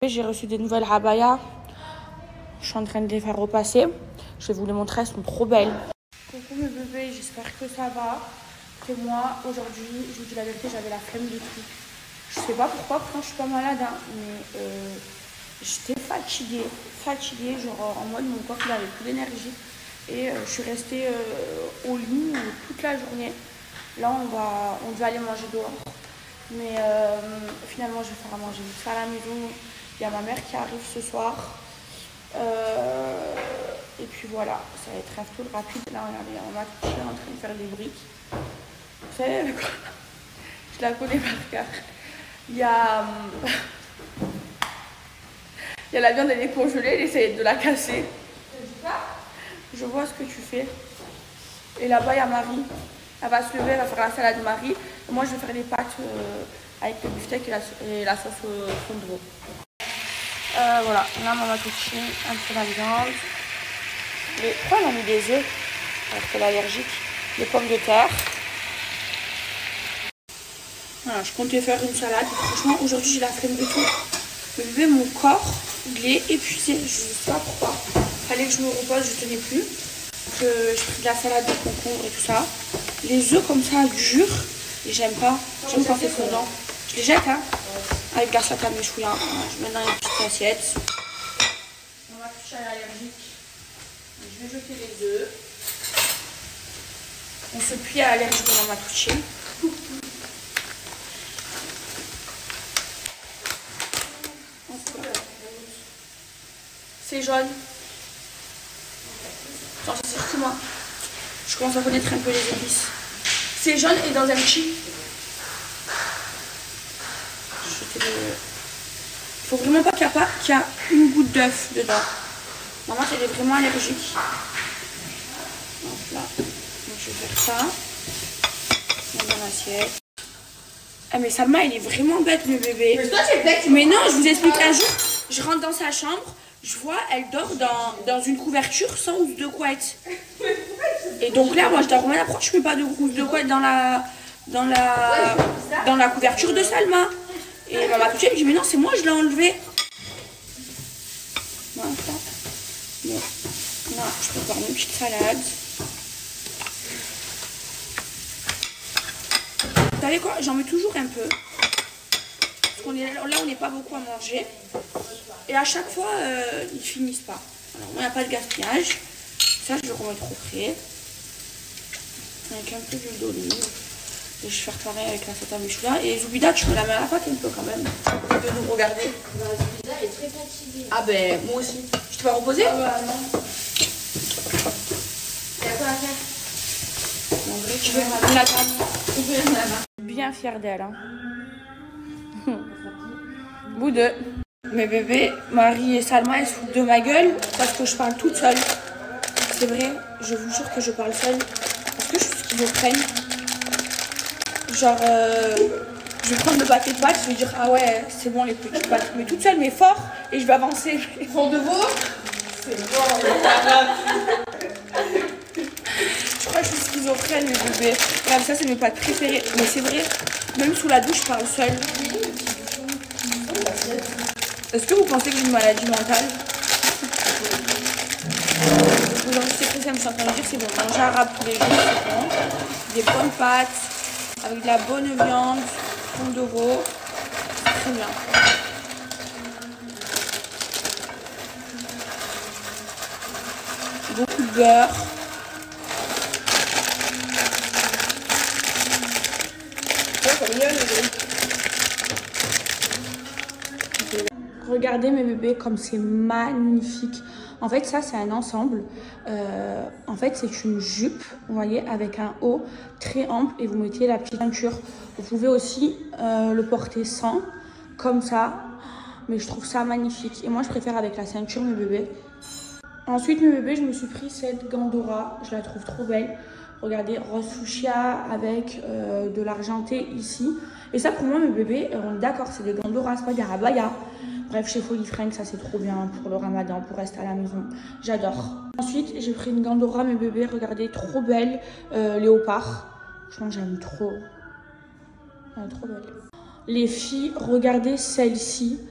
J'ai reçu des nouvelles abayas. Je suis en train de les faire repasser. Je vais vous les montrer, elles sont trop belles. Coucou mes bébés, j'espère que ça va. Et moi, aujourd'hui, je vous dis la vérité, j'avais la flemme de tout. Je sais pas pourquoi, pourtant je suis pas malade, hein, mais j'étais fatiguée, genre en mode mon corps il avait plus d'énergie. Et je suis restée au lit toute la journée. Là, on devait aller manger dehors. Mais finalement, je vais faire à manger vite fait à la maison. Il y a ma mère qui arrive ce soir. Et puis voilà, ça va être un tour rapide. Là, regardez, on va coucher en train de faire des briques. Vous savez quoi? Je la connais par cœur. Il y a la viande, elle est congelée, elle essaie de la casser. Je vois ce que tu fais. Et là-bas, il y a Marie. Elle va se lever, elle va faire la salade Marie. Et moi, je vais faire les pâtes avec le beefsteak et la sauce fond de veau. Voilà, là, maman touché un peu la viande. Mais pourquoi elle a mis des œufs alors qu'elle est allergique? Les pommes de terre. Voilà, je comptais faire une salade. Franchement, aujourd'hui, j'ai la flemme de tout. Le bébé, mon corps, il est épuisé. Je ne sais pas pourquoi. Fallait que je me repose, je tenais plus. Que je pris de la salade de concombre et tout ça. Les œufs comme ça, durs. Et j'aime pas. J'aime quand c'est fondant. Je les jette, hein. Avec de la salade à méchouilla. Je mets dans une petite assiette. On va toucher à l'allergique. Je vais jeter les œufs. On se plie à l'allergique de ma touché. C'est jaune. Genre, c'est surtout moi. Je commence à connaître un peu les épices. C'est jaune et dans un petit. Il faut vraiment pas qu'il y a une goutte d'œuf dedans. Maman, elle est vraiment allergique. Donc là, je vais faire ça. Dans l'assiette. Ah mais Salma, elle est vraiment bête, le bébé. Mais toi, tu es bête. Mais non, je vous explique un jour, je rentre dans sa chambre, je vois, elle dort dans une couverture sans housse de couette. Et donc là, moi, je dors, pourquoi je mets pas de housse de couette dans la couverture de Salma? Et maman touché, elle me dit, mais non, c'est moi, je l'ai enlevé. Voilà. Bon. Là, je prépare une petite salade. Vous savez quoi? J'en mets toujours un peu. Parce qu'on est, là, on n'est pas beaucoup à manger. Et à chaque fois, ils finissent pas. Alors, moi, il n'y a pas de gaspillage. Ça, je le remettre au frais. Avec un peu d'huile d'olive. Et je vais faire pareil avec la sauce à méchouilla. Et Zoubida, tu me la mets à la pâte un peu quand même. De nous regarder. Zoubida est très fatiguée. Ah ben, moi aussi. Je te vas reposer? Ah bah non. Il y a quoi à faire? En vrai, tu veux ramener la table? Bien fière d'elle. Hein. Vous deux. Mes bébés, Marie et Salma, elles se foutent de ma gueule parce que je parle toute seule. C'est vrai, je vous jure que je parle seule. Parce que je suis schizophrène. Genre, je vais prendre le pâté de pâtes, je vais dire, ah ouais, c'est bon les petites pâtes. Mais toute seule, mais fort, et je vais avancer. Fond de veau? C'est bon, je crois que je suis schizophrène, les bébés. Regarde, ça, c'est mes pâtes préférées. Mais c'est vrai, même sous la douche, je parle seule. Est-ce que vous pensez que j'ai une maladie mentale? Aujourd'hui, c'est très simple, je suis en train de dire, c'est bon. Manger arabe tous les jours, c'est bon. Des bonnes pâtes, avec de la bonne viande, fond de veau. Très bien. Beaucoup de beurre. Regardez mes bébés comme c'est magnifique. En fait, ça, c'est un ensemble. En fait, c'est une jupe, vous voyez, avec un haut très ample et vous mettez la petite ceinture. Vous pouvez aussi le porter sans, comme ça. Mais je trouve ça magnifique. Et moi, je préfère avec la ceinture, mes bébés. Ensuite, mes bébés, je me suis pris cette Gandora. Je la trouve trop belle. Regardez, rose fuchsia avec de l'argenté ici. Et ça, pour moi, mes bébés, on est d'accord, c'est des Gandora, c'est pas des rabayas. Bref, chez Folifringue, ça c'est trop bien pour le ramadan, pour rester à la maison. J'adore. Ensuite, j'ai pris une Gandora, mes bébés, regardez, trop belle, léopard. Franchement, j'aime trop. Elle est trop belle. Les filles, regardez celle-ci.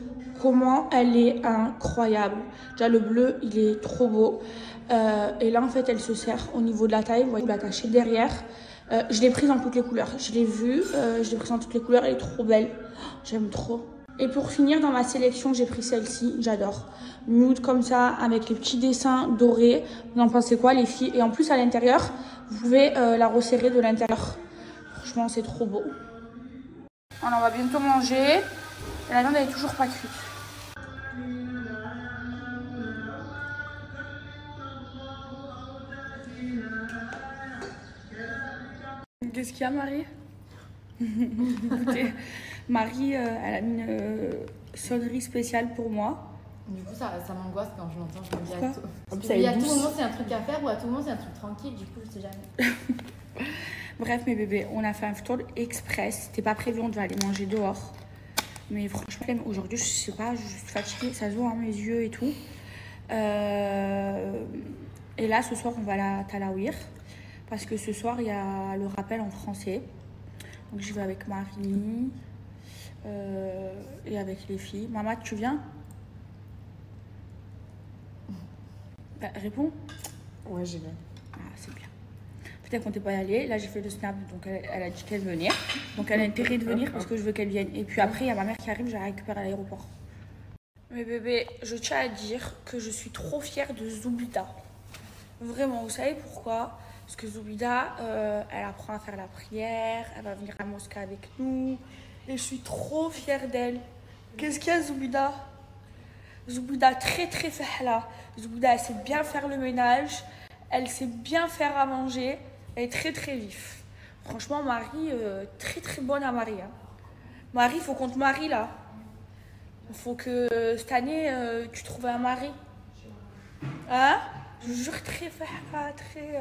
comment elle est incroyable. Déjà le bleu, il est trop beau. Et là en fait elle se serre au niveau de la taille, vous voyez, vous l'attachez derrière. Je l'ai prise en toutes les couleurs, je l'ai vue, je l'ai prise en toutes les couleurs, elle est trop belle, j'aime trop. Et pour finir dans ma sélection, j'ai pris celle-ci, j'adore. Nude comme ça, avec les petits dessins dorés. Vous en pensez quoi les filles? Et en plus à l'intérieur, vous pouvez la resserrer de l'intérieur. Franchement c'est trop beau. Alors on va bientôt manger, et la viande elle est toujours pas cuite. Qu'est-ce qu'il y a, Marie? Écoutez, Marie, elle a mis une sonnerie spéciale pour moi. Du coup, ça m'angoisse quand je l'entends. Je me dis à tout. Parce que à tout moment, c'est un truc à faire ou à tout moment, c'est un truc tranquille. Du coup, je sais jamais. Bref, mes bébés, on a fait un tour express. C'était pas prévu, on devait aller manger dehors. Mais franchement, aujourd'hui, je sais pas, je suis fatiguée. Ça se voit, hein, mes yeux et tout. Et là, ce soir, on va à la Talawir. Parce que ce soir, il y a le rappel en français. Donc, j'y vais avec Marie et avec les filles. Maman, tu viens? Bah, réponds. Ouais, j'y vais. Ah, c'est bien. Peut-être qu'on t'est pas allé. Là, j'ai fait le snap, donc elle a dit qu'elle venait. Donc, elle a intérêt de venir parce que je veux qu'elle vienne. Et puis après, il y a ma mère qui arrive, je la récupère à l'aéroport. Mes bébés, je tiens à dire que je suis trop fière de Zoubida. Vraiment, vous savez pourquoi? Parce que Zoubida, elle apprend à faire la prière, elle va venir à la mosquée avec nous. Et je suis trop fière d'elle. Qu'est-ce qu'il y a, Zoubida? Zoubida très très fahla. Zoubida, elle sait bien faire le ménage. Elle sait bien faire à manger. Elle est très très vif. Franchement, Marie, très très bonne à Marie. Hein. Marie, il faut qu'on te marie là. Il faut que cette année, tu trouves un mari. Hein? Je vous jure, très fahla, très...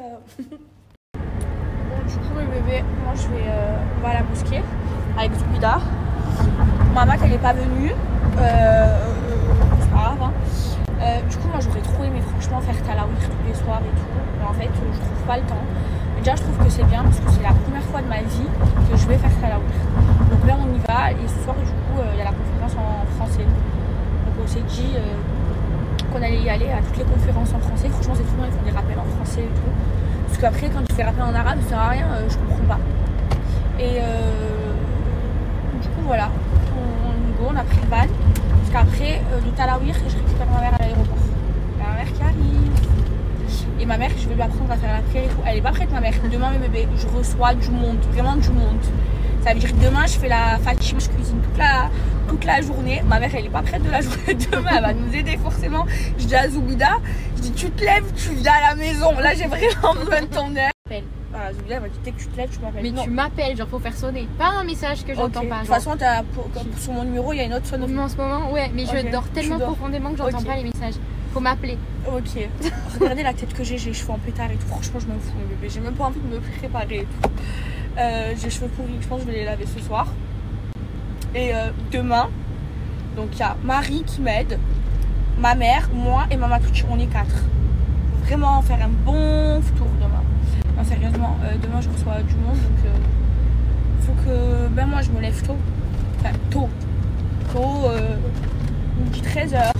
Bon, du coup, mes bébés, moi je vais on va à la mosquée avec Zoubida. Maman, elle n'est pas venue. C'est pas grave. Hein. Du coup, moi j'aurais trop aimé franchement faire Talawir tous les soirs et tout. Mais en fait, je trouve pas le temps. Mais déjà, je trouve que c'est bien parce que c'est la première fois de ma vie que je vais faire Talawir. Donc là, on y va. Et ce soir, du coup, il y a la conférence en français. Donc on s'est dit qu'on allait y aller à toutes les conférences en français. Franchement, c'est trop bien. Ils font des rappels en français et tout. Parce qu'après, quand tu fais rappel en arabe, ça sert à rien. Je comprends pas. Et du coup, voilà. On a pris le van. Parce qu'après, le Talawir, je récupère ma mère à l'aéroport. Ma mère qui arrive. Et ma mère, je vais lui apprendre à faire la prière et tout. Elle est pas prête, ma mère. Demain, mes bébés, je reçois du monde. Vraiment du monde. Ça veut dire que demain, je fais la Fatima, je cuisine toute la journée. Ma mère, elle est pas prête de la journée. Demain, elle va nous aider forcément. Je dis à Zoubida, je dis, tu te lèves, tu viens à la maison. Là, j'ai vraiment besoin de ton aide. Ah, Zoubida, elle m'a dit, dès que tu te lèves, tu m'appelles. Mais non. Tu m'appelles, genre faut faire sonner. Pas un message que j'entends pas. De toute façon, sur mon numéro, il y a une autre sonnerie. En ce moment, ouais, mais je dors tellement profondément que j'entends pas les messages. Faut m'appeler. Ok. Regardez la tête que j'ai les cheveux en pétard et tout. Franchement, je m'en fous, mes bébés. J'ai même pas envie de me préparer et tout. J'ai les cheveux pourris, je pense que je vais les laver ce soir. Et demain, donc il y a Marie qui m'aide, ma mère, moi et Mama Touchi. On est 4. Vraiment faire un bon tour demain. Non, sérieusement, demain je reçois du monde, donc faut que moi je me lève tôt. Enfin, tôt, midi 13h.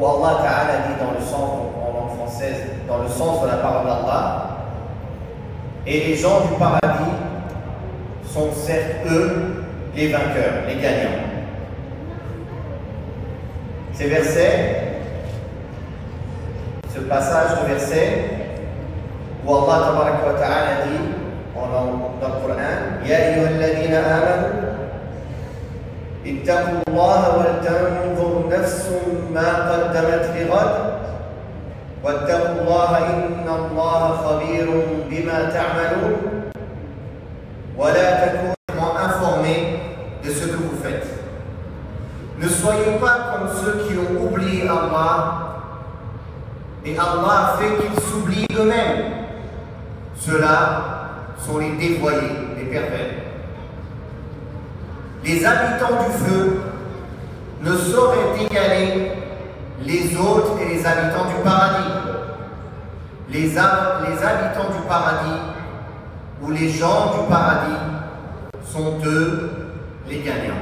Où Allah Ta'ala dit dans le sens, en langue française, dans le sens de la parole d'Allah, et les gens du paradis sont certes eux les vainqueurs, les gagnants. Ces versets, ce passage de versets où Allah Ta'ala dit dans le Coran, Ya ayyuhalladhina amanu اتقوا الله ولتنظر نفس ما قدمت لغد واتقوا الله إن الله خبير بما تعملون ولا تكونوا informés de ce que vous faites. Ne soyez pas comme ceux qui ont oublié Allah et Allah a fait qu'ils s'oublient eux-mêmes. Ceux-là sont les dévoyés, les pervers. Les habitants du feu ne sauraient égaler les autres et les habitants du paradis. les habitants du paradis ou les gens du paradis sont eux les gagnants.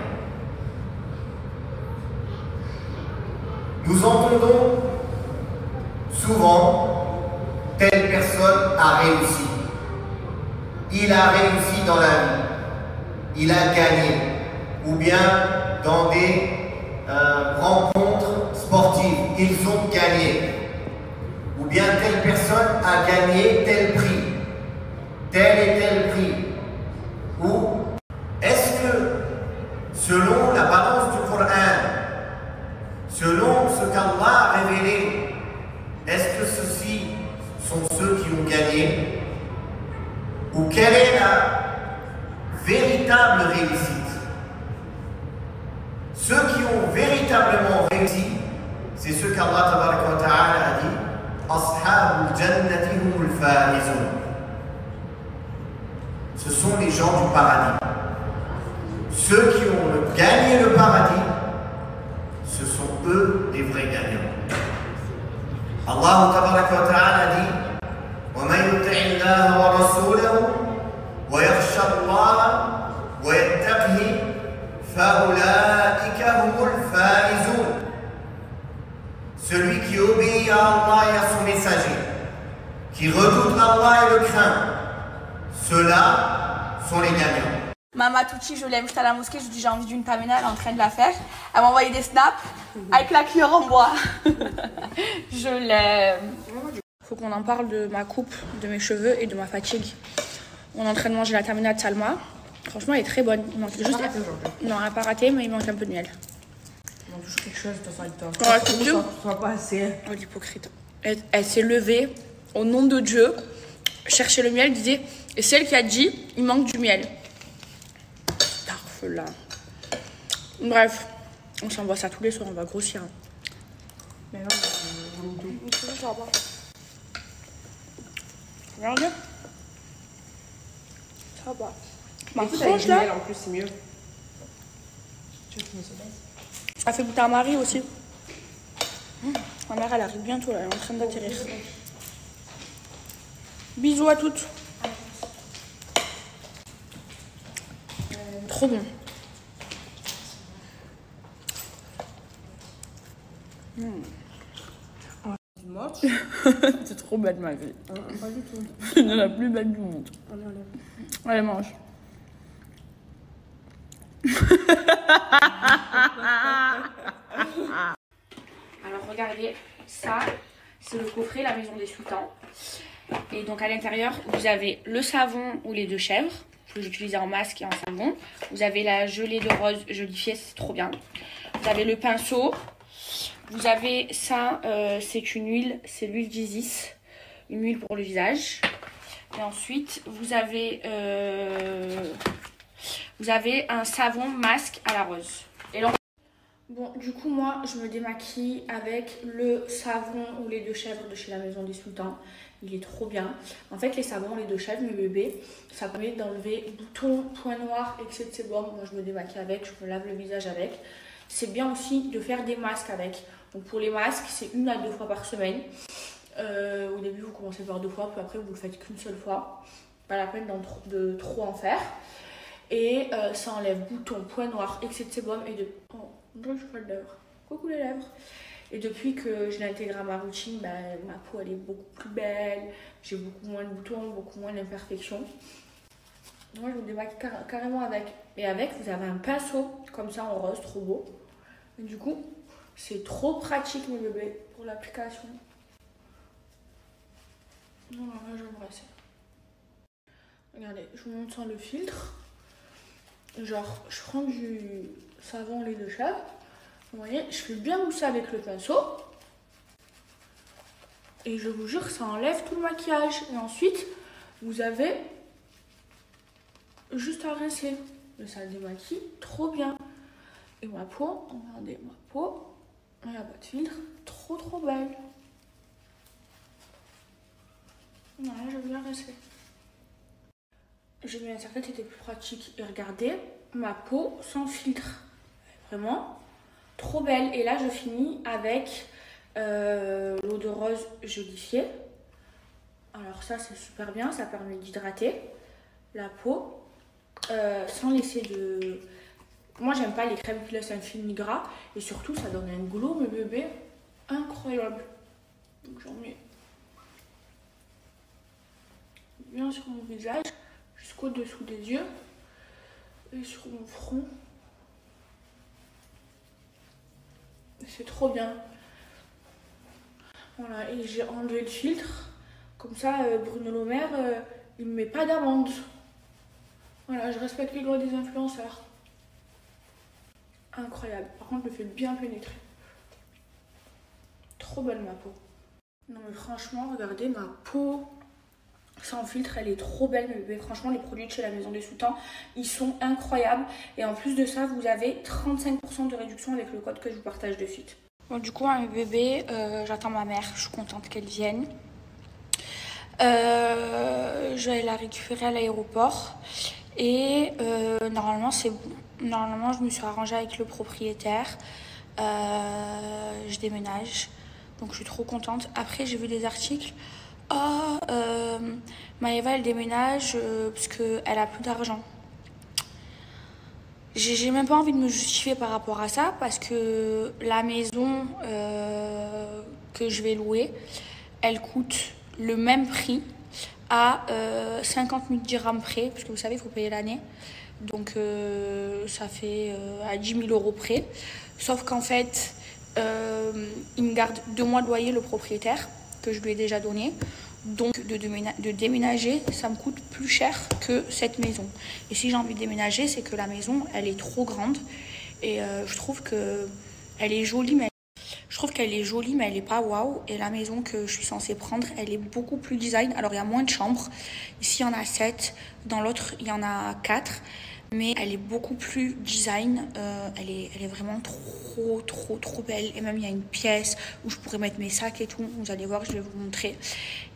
Nous entendons souvent telle personne a réussi. Il a réussi dans la vie. Il a gagné. Ou bien dans des rencontres sportives, ils ont gagné. Ou bien telle personne a gagné tel prix, tel et tel prix. Ou est-ce que, selon la balance du Coran, selon ce qu'Allah a révélé, est-ce que ceux-ci sont ceux qui ont gagné? Ou quelle est la véritable réussite? Ceux qui ont véritablement réussi, c'est ceux qu'Allah Tabaraka wa Ta'ala a dit Ashabul Jannati humul faizun. Ce sont les gens du paradis. Ceux qui ont gagné le paradis, ce sont eux les vrais gagnants. Allah Tabaraka wa Ta'ala dit وَمَنْ يُطِعِ اللَّهَ وَرَسُولَهُ وَيَخْشَى اللَّهَ وَيَتَّقْهِ فَأُولَٰئِكَ هُمُ الْفَائِزُونَ. Celui qui obéit à Allah et à son messager, qui redoute Allah et le craint, ceux-là sont les gagnants. Mama Tucci, je l'aime, j'étais à la mosquée, je lui dis j'ai envie d'une tamina, elle est en train de la faire. Elle m'a envoyé des snaps avec la cuillère en bois. Je l'aime. Faut qu'on en parle de ma coupe, de mes cheveux et de ma fatigue. On est en train de manger la tamina de Salma. Franchement, elle est très bonne. Il manque juste. Non, elle n'a pas raté, mais il manque un peu de miel. Il manque toujours quelque chose de toute façon avec toi. Ouais, c'est Dieu. Ça va pas assez. Oh, l'hypocrite. Elle s'est levée au nom de Dieu, chercher le miel, disait. Et c'est elle qui a dit il manque du miel. Là. Bref, on s'envoie ça tous les soirs, on va grossir. Mais non, ça va. Regardez. Ça va. Ma frange là. En plus, c'est mieux. Tu veux que je me baisse? Ça fait goûter à Marie aussi. Ma mère, elle arrive bientôt là, elle est en train d'atterrir. Bisous à toutes. Trop bon. C'est trop belle ma vie. Pas du tout. C'est la plus belle du monde. Allez, mange. Alors regardez, ça c'est le coffret La Maison des Sultans. Et donc à l'intérieur, vous avez le savon ou les deux chèvres. Que j'utilisais en masque et en savon. Vous avez la gelée de rose jolifiée, c'est trop bien. Vous avez le pinceau. Vous avez ça, c'est une huile, c'est l'huile d'Isis. Une huile pour le visage. Et ensuite, vous avez un savon masque à la rose. Et là, bon, du coup, moi, je me démaquille avec le savon ou les deux chèvres de chez La Maison des Sultans. Il est trop bien. En fait, les savons, les deux chèvres, mes bébés, ça permet d'enlever boutons, points noirs, excès de sébum. Moi, je me démaquille avec, je me lave le visage avec. C'est bien aussi de faire des masques avec. Donc, pour les masques, c'est 1 à 2 fois par semaine. Au début, vous commencez par 2 fois, puis après, vous le faites qu'une seule fois. Pas la peine de trop en faire. Et ça enlève boutons, points noirs, excès de sébum et de... Oh, je fais pas de lèvres. Coucou les lèvres. Et depuis que je l'ai intégré à ma routine, ma peau elle est beaucoup plus belle. J'ai beaucoup moins de boutons, beaucoup moins d'imperfections. Moi je me démaquille carrément avec. Et avec, vous avez un pinceau comme ça en rose, trop beau. Et du coup, c'est trop pratique mes bébés pour l'application. Non, là je vais me rincer. Regardez, je vous montre sans le filtre. Genre, je prends du savon lait de chèvre. Vous voyez, je fais bien mousser avec le pinceau. Et je vous jure, ça enlève tout le maquillage. Et ensuite, vous avez juste à rincer. Mais ça le démaquille trop bien. Et ma peau, regardez, ma peau, il n'y a pas de filtre. Trop trop belle. Voilà, je vais bien rincer. J'ai mis un serre-tête, c'était plus pratique. Et regardez, ma peau sans filtre. Vraiment trop belle. Et là, je finis avec l'eau de rose jolifiée. Alors ça c'est super bien, ça permet d'hydrater la peau sans laisser de... Moi j'aime pas les crèmes qui laissent un film gras et surtout ça donne un glow mes bébés incroyable. Donc j'en mets bien sur mon visage jusqu'au dessous des yeux et sur mon front. C'est trop bien. Voilà, et j'ai enlevé le filtre. Comme ça, Bruno Le Maire, il ne me met pas d'amende. Voilà, je respecte les lois des influenceurs. Incroyable. Par contre, le fait bien pénétrer. Trop belle ma peau. Non mais franchement, regardez ma peau sans filtre, elle est trop belle. Mais franchement, les produits de chez la Maison des Sultans, ils sont incroyables. Et en plus de ça, vous avez 35% de réduction avec le code que je vous partage de suite. Bon, du coup, mes bébés, j'attends ma mère. Je suis contente qu'elle vienne. Je vais aller la récupérer à l'aéroport. Et normalement, c'est bon. Normalement, je me suis arrangée avec le propriétaire. Je déménage. Donc, je suis trop contente. Après, j'ai vu des articles. Oh, Maëva, elle déménage parce qu'elle a plus d'argent. J'ai même pas envie de me justifier par rapport à ça parce que la maison que je vais louer, elle coûte le même prix à 50 000 dirhams près, parce que vous savez, il faut payer l'année. Donc ça fait à 10 000 euros près. Sauf qu'en fait, il me garde 2 mois de loyer, le propriétaire, que je lui ai déjà donné. Donc de déménager, ça me coûte plus cher que cette maison. Et si j'ai envie de déménager, c'est que la maison, elle est trop grande. Et je trouve qu'elle est jolie, mais elle n'est pas waouh. Et la maison que je suis censée prendre, elle est beaucoup plus design. Alors il y a moins de chambres. Ici, il y en a 7. Dans l'autre, il y en a 4. Mais elle est beaucoup plus design. Elle est vraiment trop belle. Et même, il y a une pièce où je pourrais mettre mes sacs et tout. Vous allez voir, je vais vous montrer.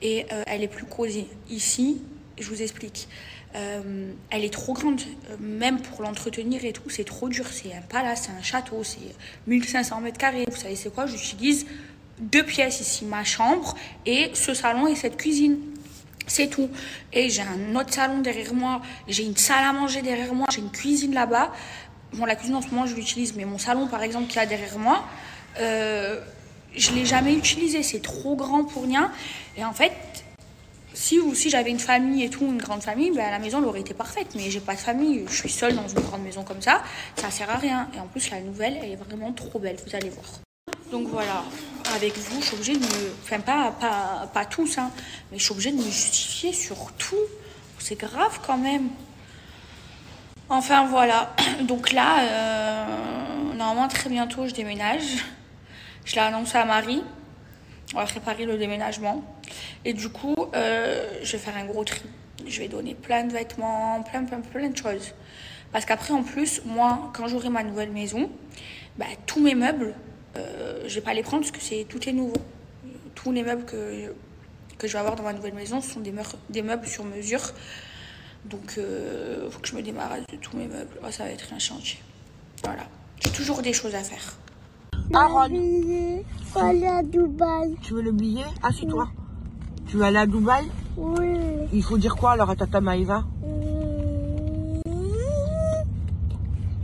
Et elle est plus cosy. Ici, je vous explique. Elle est trop grande. Même pour l'entretenir et tout, c'est trop dur. C'est un palace, c'est un château. C'est 1500 mètres carrés. Vous savez, c'est quoi? J'utilise 2 pièces ici. Ma chambre et ce salon et cette cuisine. C'est tout. Et j'ai un autre salon derrière moi. J'ai une salle à manger derrière moi. J'ai une cuisine là-bas. Bon, la cuisine en ce moment, je l'utilise. Mais mon salon, par exemple, qui est derrière moi, je ne l'ai jamais utilisé. C'est trop grand pour rien. Et en fait, si j'avais une famille et tout, une grande famille, ben, la maison, elle aurait été parfaite. Mais j'ai pas de famille. Je suis seule dans une grande maison comme ça. Ça sert à rien. Et en plus, la nouvelle, elle est vraiment trop belle. Vous allez voir. Donc voilà, avec vous, je suis obligée de me... Enfin, pas tous, hein, mais je suis obligée de me justifier sur tout. C'est grave quand même. Enfin voilà, donc là, normalement très bientôt je déménage. Je l'ai annoncé à Marie. On va préparer le déménagement. Et du coup, je vais faire un gros tri. Je vais donner plein de vêtements, plein de choses. Parce qu'après, en plus, moi, quand j'aurai ma nouvelle maison, bah, tous mes meubles... je vais pas les prendre parce que tout est nouveau. Tous les meubles que je vais avoir dans ma nouvelle maison, ce sont des meubles sur mesure. Donc, faut que je me débarrasse de tous mes meubles. Oh, ça va être un chantier. Voilà. J'ai toujours des choses à faire. Aaron, aller à Dubaï. Tu veux le billet? Assieds-toi. Tu veux aller à Dubaï? Oui. Il faut dire quoi alors à Tata Maëva?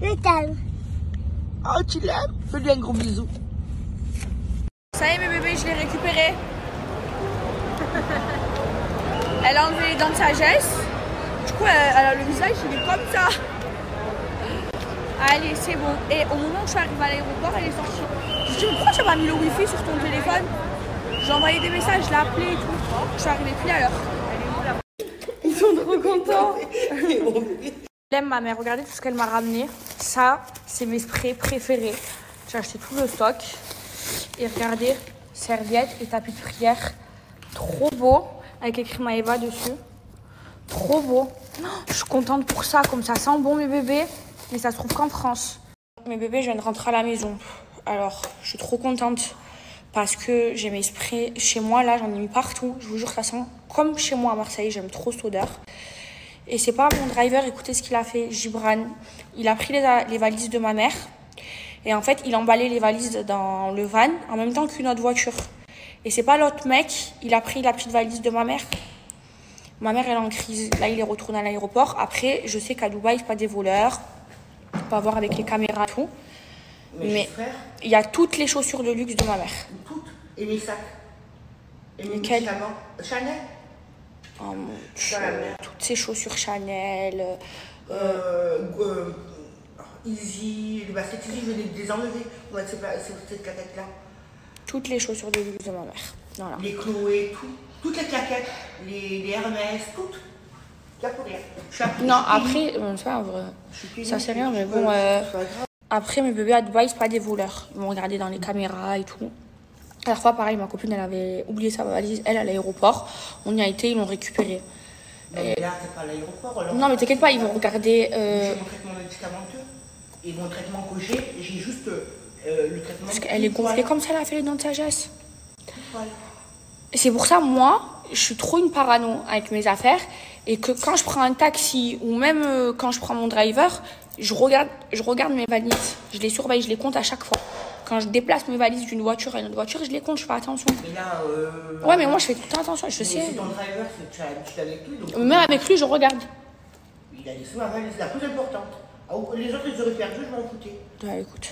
Je t'aime. Oh, tu l'aimes? Fais-lui un gros bisou. Ça y est, mes bébés, je l'ai récupéré. Elle a enlevé les dents de sagesse. Du coup, elle a le visage, il est comme ça. Allez, c'est bon. Et au moment où je suis arrivée à l'aéroport, elle est sortie. Je me dis, pourquoi tu n'as pas mis le wifi sur ton téléphone? J'ai envoyé des messages, je l'ai appelé et tout. Je suis arrivée pile à l'heure. Ils sont trop contents. J'aime ma mère, regardez tout ce qu'elle m'a ramené. Ça, c'est mes sprays préférés. J'ai acheté tout le stock. Et regardez, serviettes et tapis de prière. Trop beau, avec écrit Maëva dessus. Trop beau. Oh, je suis contente pour ça, comme ça sent bon mes bébés. Mais ça se trouve qu'en France. Mes bébés, je viens de rentrer à la maison. Alors, je suis trop contente. Parce que j'ai mes sprays chez moi, là, j'en ai mis partout. Je vous jure, ça sent comme chez moi à Marseille. J'aime trop cette odeur. Et c'est pas mon driver, écoutez ce qu'il a fait, Gibran. Il a pris les valises de ma mère. Et en fait, il emballait les valises dans le van en même temps qu'une autre voiture. Et c'est pas l'autre mec, il a pris la petite valise de ma mère. Ma mère, elle est en crise. Là, il est retourné à l'aéroport. Après, je sais qu'à Dubaï, c'est pas des voleurs. On peut voir avec les caméras et tout. Mais il y a toutes les chaussures de luxe de ma mère. Toutes. Et mes sacs. Et mes Lesquels? Chanel. Oh mon Dieu. Toutes ces chaussures Chanel. Easy. Les baskets Easy, je vais les enlever. Ouais, c'est cette claquette-là. Toutes les chaussures de luxe de ma mère. Voilà. Les Chloé, tout. Toutes les claquettes. Les Hermès, toutes. Ça pour rien. Non, après, c'est pas vrai. Ça c'est rien, mais bon. Après, mes bébés à Dubaï, c'est pas des voleurs. Ils m'ont regardé dans les caméras et tout. La dernière fois, pareil, ma copine, elle avait oublié sa valise, elle, à l'aéroport. On y a été, ils l'ont récupérée. Mais là, c'est pas l'aéroport. Non, mais t'inquiète pas, ils vont regarder. J'ai mon traitement médicamenteux. Et mon traitement que j'ai juste le traitement. Parce qu'elle est gonflée comme ça, elle a fait les dents de sagesse. Voilà. Et c'est pour ça, moi, je suis trop une parano avec mes affaires. Et que quand je prends un taxi ou même quand je prends mon driver, je regarde mes valises. Je les surveille, je les compte à chaque fois. Quand je déplace mes valises d'une voiture à une autre voiture, je les compte, je fais attention. Mais là, ouais, mais moi, je fais tout le temps attention. Je sais. C'est ton driver, tu as l'habitude avec lui. Donc... Même avec lui, je regarde. Il a laissé ma valise la plus importante. Les autres, ils auraient perdu, je m'en foutais. Ouais, écoute.